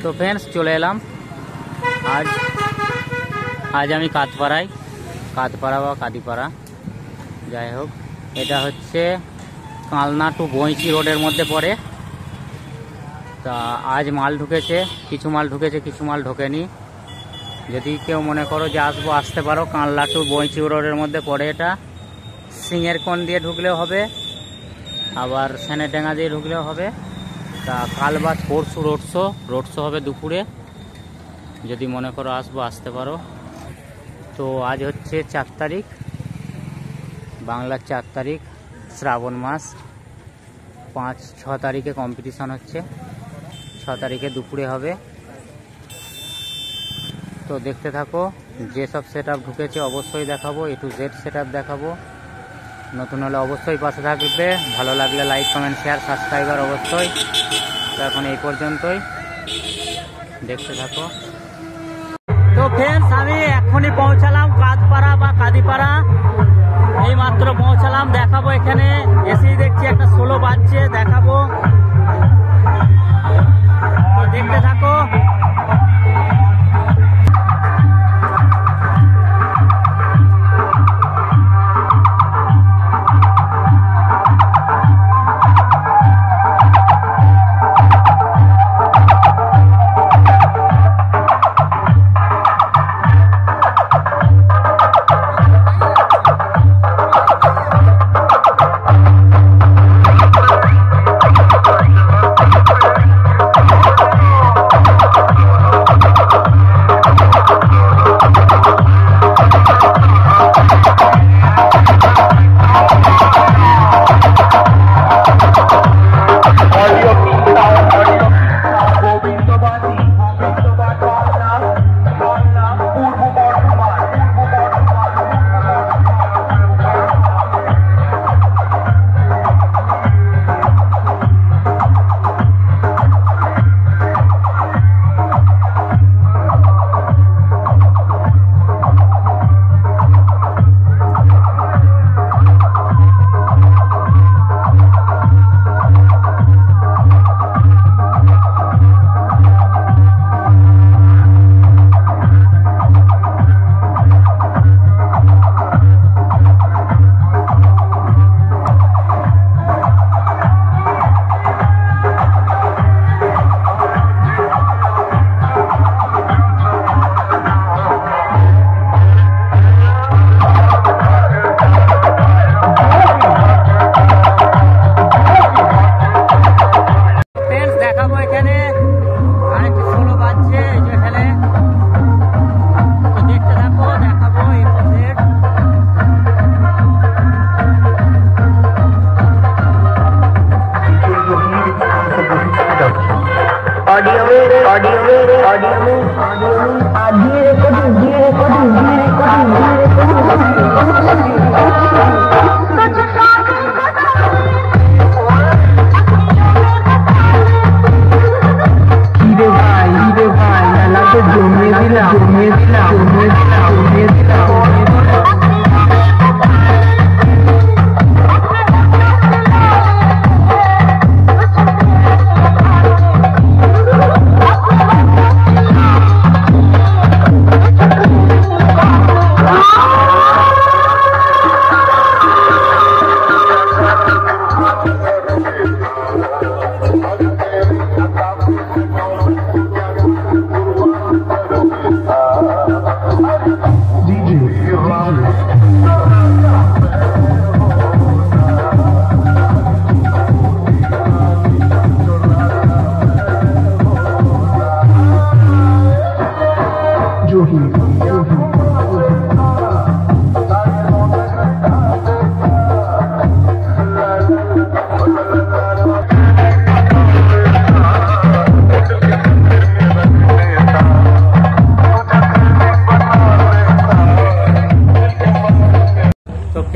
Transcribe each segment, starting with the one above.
তো ফ্রেন্ডস চলে এলাম আজ আমি কাতপাড়ায়, কাতপাড়া বা কাদিপাড়া যাই হোক, এটা হচ্ছে কালনা টু বইচি রোডের মধ্যে পড়ে। তা আজ মাল ঢুকেছে, কিছু মাল ঢুকেছে, কিছু মাল ঢোকেনি। যদি কেউ মনে করো যে আসবো, আসতে পারো। কালনা টু বইচি রোডের মধ্যে পড়ে এটা। সিংয়ের কোণ দিয়ে ঢুকলেও হবে, আবার সেনেডাঙ্গা দিয়ে ঢুকলেও হবে। তা কাল বা পরশু রোড শো হবে দুপুরে। যদি মনে করো আসবো, আসতে পারো। তো আজ হচ্ছে 4 তারিখ, বাংলার 4 তারিখ, শ্রাবণ মাস। 5-6 তারিখে কম্পিটিশান হচ্ছে, 6 তারিখে দুপুরে হবে। তো দেখতে থাকো, যেসব সেট আপ ঢুকেছে অবশ্যই দেখাবো, A to Z set up দেখাবো। নতুন হলে অবশ্যই পাশে থাকবে, ভালো লাগলে লাইক কমেন্ট শেয়ার সাবস্ক্রাইবার অবশ্যই। তো এখন এই পর্যন্তই, দেখতে থাকো। তো ফ্রেন্ডস আমি এখনই পৌঁছালাম কাতপাড়া বা কাদিপাড়া, এই মাত্র পৌঁছালাম। দেখাবো, এখানে এসেই দেখছি একটা 16 বাজছে, দেখাবো। তো দেখতে থাকো।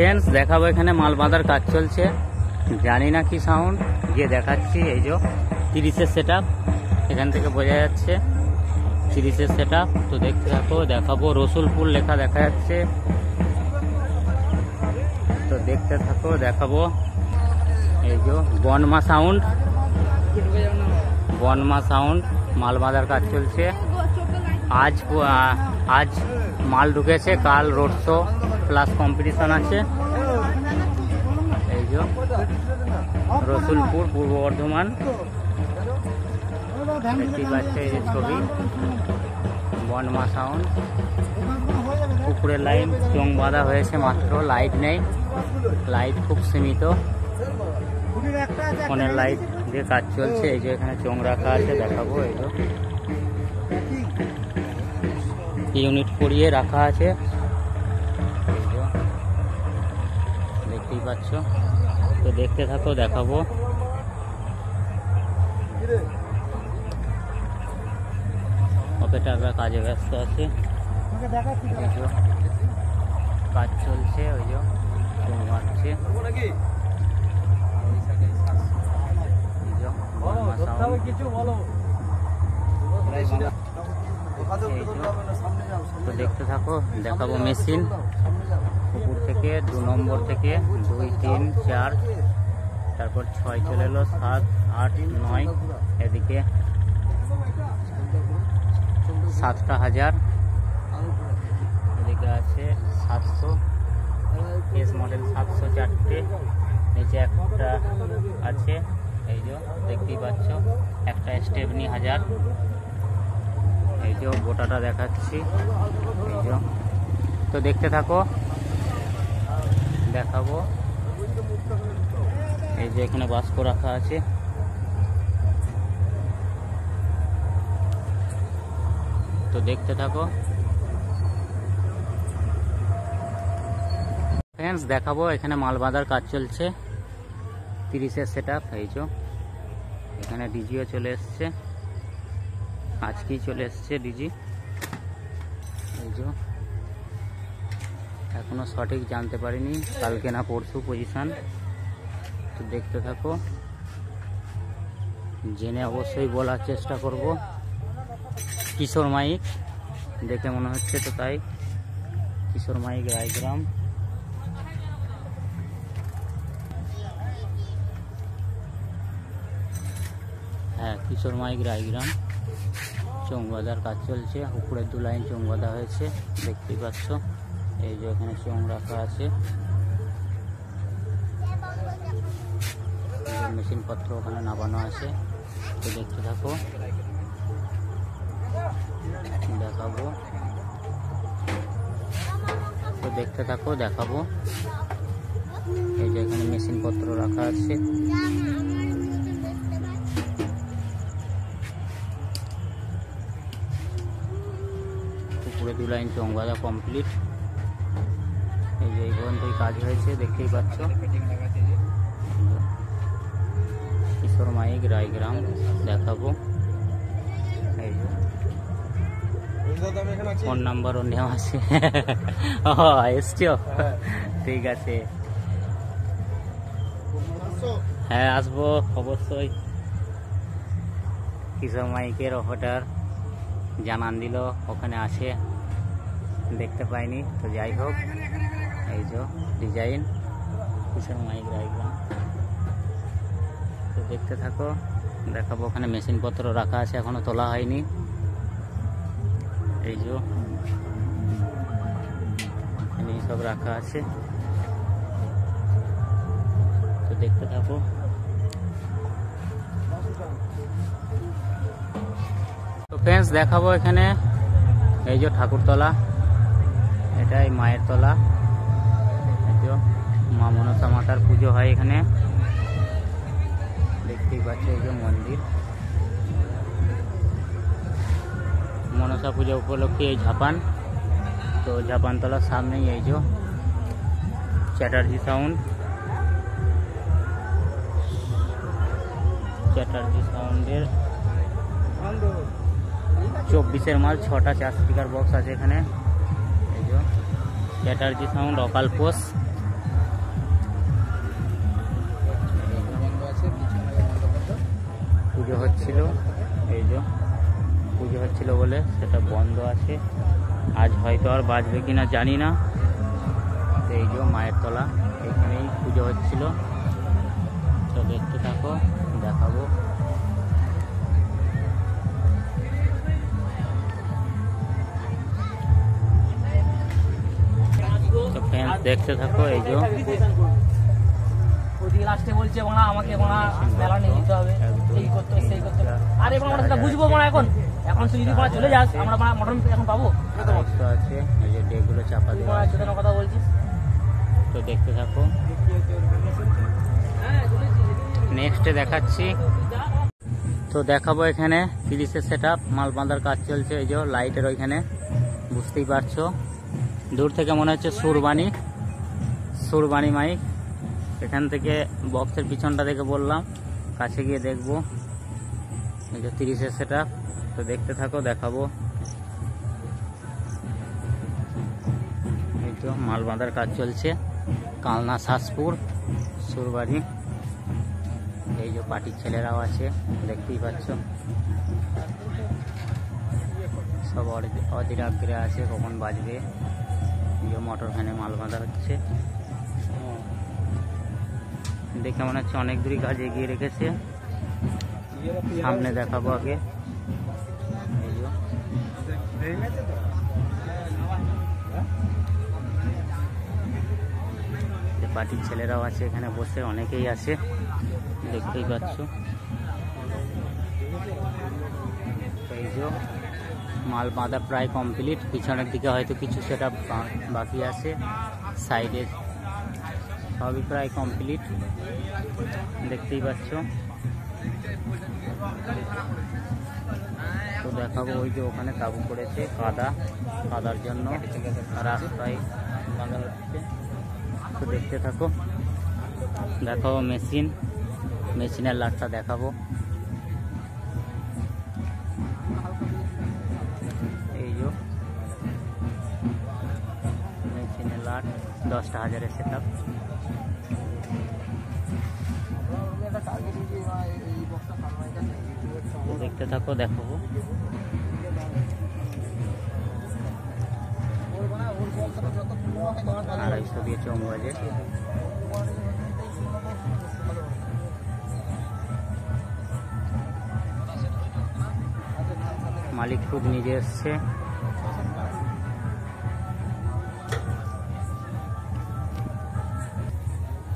ফ্রেন্ডস দেখাবো, এখানে মাল বাঁধার কাজ চলছে, জানি না কি সাউন্ড, গিয়ে দেখাচ্ছি। এই যে 30-এর সেট আপ, এখান থেকে বোঝা যাচ্ছে 30-এর সেট আপ। তো দেখতে থাকো, দেখাবো। রসুলপুর লেখা দেখা যাচ্ছে, তো দেখতে থাকো, দেখাবো। এই যে বনমা সাউন্ড, মাল বাঁধার কাজ চলছে। আজ আজ মাল ঢুকেছে, কাল রোড শো প্লাস কম্পিটিশন আছে। এই যে রসুলপুর, পূর্ব বর্ধমান, দেখতেই পাচ্ছে এই যে ছবি, বনমা সাউন্ড। পুকুরের লাইন চোং বাঁধা হয়েছে মাত্র, লাইট নেই, লাইট খুব সীমিত, ফোনের লাইট দিয়ে কাজ চলছে। এই যে এখানে চোং রাখা আছে, দেখাবো। এই যে ইউনিট করিয়ে রাখা আছে, এই যে দেখতেই পাচ্ছ। তো দেখতে থাকো, দেখাবো। অপারেটররা কাজে ব্যস্ত আছে, কাজ চলছে। ওই যে চোং মারছে, তো দেখতে থাকো, দেখাবো মেশিন। উপর থেকে 2 নম্বর থেকে 2, 3, 4, তারপর 6 চলে এলো, 7, 8, 9, এদিকে 7টা 1000, এদিকে আছে 700 এস মডেল, 704টে, নিচে একটা আছে। এই যে দেখতেই পাচ্ছ, একটা স্টেপনি 1000। এই যে গোটাটা দেখাচ্ছি, এই যে। তো দেখতে থাকো, দেখাবো। এই যে এখানে বাস্ক রাখা আছে, তো দেখতে থাকো ফ্রেন্ডস। দেখাবো এখানে মাল বাঁধার কাজ চলছে, 30-এর সেট আপ। এই যে এখানে ডিজিও চলে এসছে, আজকেই চলে এসছে ডিজি। এই যে এখনো সঠিক জানতে পারিনি, কালকে না পরশু পজিশন। তো দেখতে থাকো, জেনে অবশ্যই বলার চেষ্টা করব। কিশোর মাইক দেখে মনে হচ্ছে, তো তাই কিশোর মাইক রায়গ্রাম। হ্যাঁ, কিশোর মাইক রায়গ্রাম। চোং বাঁধার কাজ চলছে, উপরে 2 লাইন চোং বাঁধা হয়েছে, দেখতেই পাচ্ছ। এই যে এখানে চোং রাখা আছে, মেশিন পত্র ওখানে নামানো আছে। তো দেখতে থাকো, দেখাবো। তো দেখতে থাকো, দেখাবো। এই যে এখানে মেশিন পত্র রাখা আছে, উপরে 2 লাইন চোং বাঁধা কমপ্লিট। এই যে এই পর্যন্তই কাজ হয়েছে, দেখতেই পাচ্ছ। কিশোর মাইক রায়গ্রাম দেখাবো। এই যে ফোন নাম্বারও নেওয়া আছে। এসছো? ঠিক আছে, হ্যাঁ আসবো অবশ্যই। কিশোর মাইকের অপারেটর জানান দিল ওখানে আছে, দেখতে পাইনি। তো যাই হোক, এই যে ডিজাইন কিশোর মাইক রায়গ্রাম। তো দেখতে থাকো, দেখাবো। ওখানে মেশিন পত্র রাখা আছে, এখনো তোলা হয়নি। এই যে এখানে সব রাখা আছে, তো দেখতে থাকো। তো ফ্রেন্ডস দেখাবো এখানে, এই যে ঠাকুরতলা, এটাই মায়ের তলা। এই যে মা মনসা মাতার পুজো হয় এখানে, দেখতেই পাচ্ছ। এই যে মন্দির, মনসা পুজো উপলক্ষে এই ঝাপান। তো ঝাপানতলার সামনেই এই যে চ্যাটার্জি সাউন্ড, চ্যাটার্জি সাউন্ডের 24-এর মাল, 6টা 4 স্পিকার বক্স আছে এখানে। এই যে চ্যাটার্জি সাউন্ড, অকালপোষ। পুজো হচ্ছিল, এই যে পুজো হচ্ছিল বলে সেটা বন্ধ আছে, আজ হয়তো আর বাজবে কিনা জানি না। এই যে মায়ের তলা, এখানেই পুজো হচ্ছিল। তো দেখতে থাকো, দেখাবো। দেখতে থাকো। এই যে ওইদিকে লাস্টে বলছে বাড়া আমাকে বাড়া মেলা নিয়ে যেতে হবে, এই করতে সেই করতে। আরে বাড়া আমরা সেটা বুঝবো বাড়া এখন তুই যদি বাড়া চলে যাস আমরা বাড়া মটন এখন পাবো তো আছে। এই যে ডেগুলো চাপা দিয়ে বাড়া চোদানোর কথা বলছিস। তো দেখতে থাকো, নেক্সটে দেখাচ্ছি। তো দেখাবো এখানে 30-এর সেট আপ, মাল বাঁধার কাজ চলছে। এই যে লাইটের ওইখানে বুঝতেই পারছো, দূর থেকে মনে হচ্ছে সুরবানি মাইক। এখান থেকে বক্সের পিছনটা দেখে বললাম, কাছে গিয়ে দেখবো। এই যে 30-এর সেট আপ। তো দেখতে থাকো, দেখাবো। এই তো মাল বাঁধার কাজ চলছে, কালনা শাসপুর সুরবাড়ি। এই যে পার্টির ছেলেরাও আছে, দেখতেই পাচ্ছ। সব অধীর আগ্রহে আছে কখন বাজবে। এই যে মোটর ভ্যানে মাল বাঁধা হচ্ছে, দেখে মনে হচ্ছে অনেক দূরই কাজ এগিয়ে রেখেছে। সামনে দেখাবো আগে। পার্টির ছেলেরাও আছে এখানে বসে, অনেকেই আছে, দেখতেই পাচ্ছ। এই যে মাল বাঁধা প্রায় কমপ্লিট, পিছনের দিকে হয়তো কিছু সেটা বাকি আছে, সাইডে সবই প্রায় কমপ্লিট, দেখতেই পাচ্ছ। তো দেখাবো ওই যে ওখানে তাবু করেছে, কাদার জন্য রাস্তায় বাঁধা হচ্ছে। তো দেখতে থাকো, দেখাবো মেশিনের লাটটা দেখাবো। এই যে মেশিনের লাট 10,000-এর সেট আপ। দেখতে থাকো, দেখাবো। আড়াইশো দিয়ে চোম বাজে। মালিক খুব নিজে এসছে।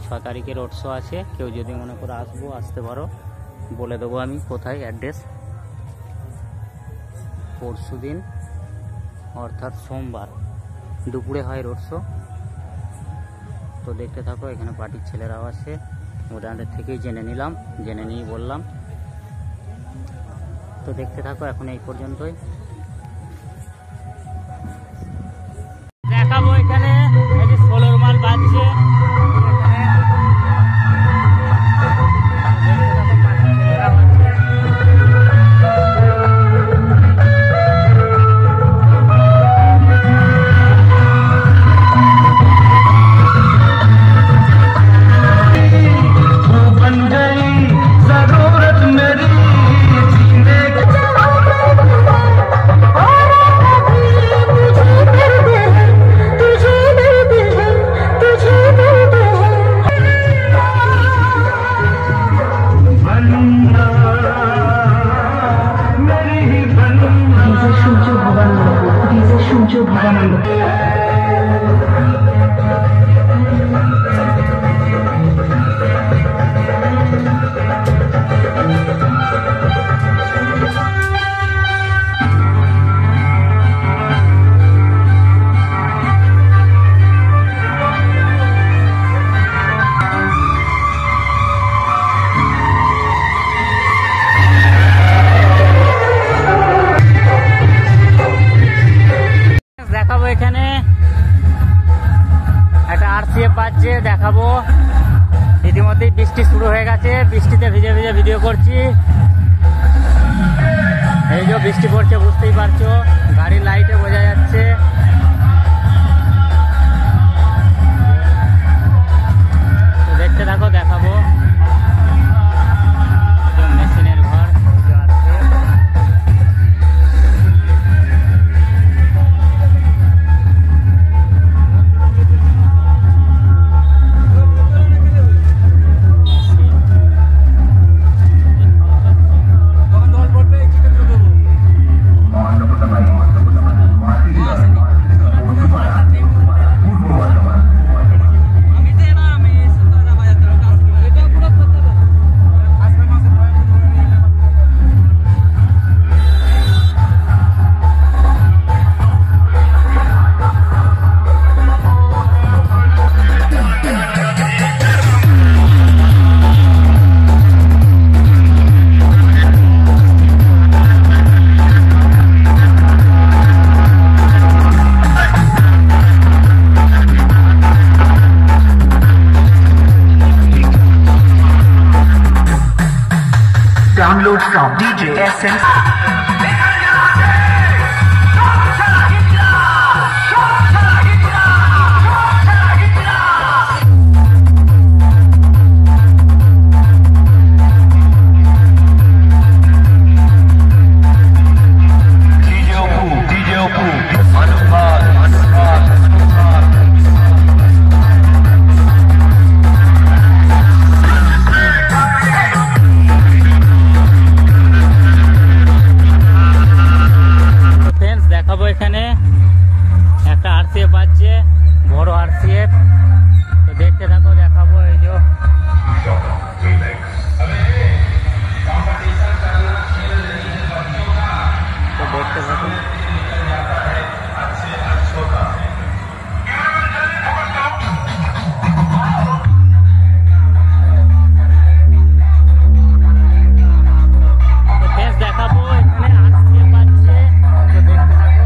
6 তারিখে রোড শো আছে, কেউ যদি মনে করে আসতে পারো, বলে দেবো আমি কোথায় অ্যাড্রেস। পরশু দিন অর্থাৎ সোমবার দুপুরে হয় রোড শো। তো দেখতে থাকো, এখানে পার্টির ছেলেরাও আছে, ওদের থেকেই জেনে নিয়ে বললাম। তো দেখতে থাকো, এখন এই পর্যন্তই দেখাবো। এখানে এই যে 16 মাল বাজছে, দেখাবো। ইতিমধ্যেই বৃষ্টি শুরু হয়ে গেছে, বৃষ্টিতে ভিজে ভিডিও করছি। এই যে বৃষ্টি পড়ছে, বুঝতেই পারছো, গাড়ির লাইটে বোঝা যাচ্ছে। তো দেখতে থাকো, দেখাবো। মেশিনের ঘর দেখতে থাকুন। দেখাবো এখানে আসতে পারছে, তো দেখতে থাকো।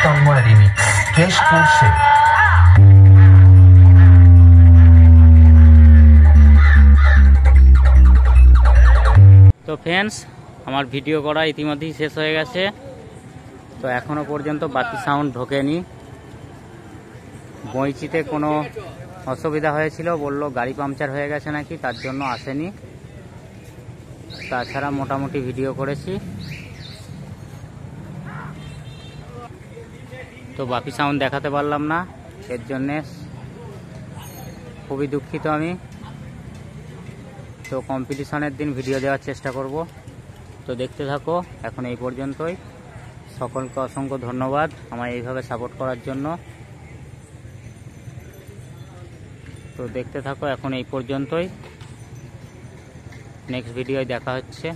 তন্ময় রিমিক্স কেশপুর সে। তো ফ্রেন্ডস, আমার ভিডিও করা ইতিমধ্যেই শেষ হয়ে গেছে। তো এখনো পর্যন্ত বাতি সাউন্ড ঢোকেনি। বইচিতে কোনো অসুবিধা হয়েছিল, বললো গাড়ি পাংচার হয়ে গেছে নাকি, তার জন্য আসেনি। তাছাড়া মোটামুটি ভিডিও করেছি। তো বাপি সাউন্ড দেখাতে পারলাম না, এর জন্যে খুবই দুঃখিত আমি। তো কম্পিটিশনের দিন ভিডিও দেওয়ার চেষ্টা করব। তো দেখতে থাকো। এখন এই পর্যন্তই। সকলকে অসংখ্য ধন্যবাদ আমায় এইভাবে সাপোর্ট করার জন্য। তো দেখতে থাকো। এখন এই পর্যন্তই। নেক্সট ভিডিওয় দেখা হচ্ছে।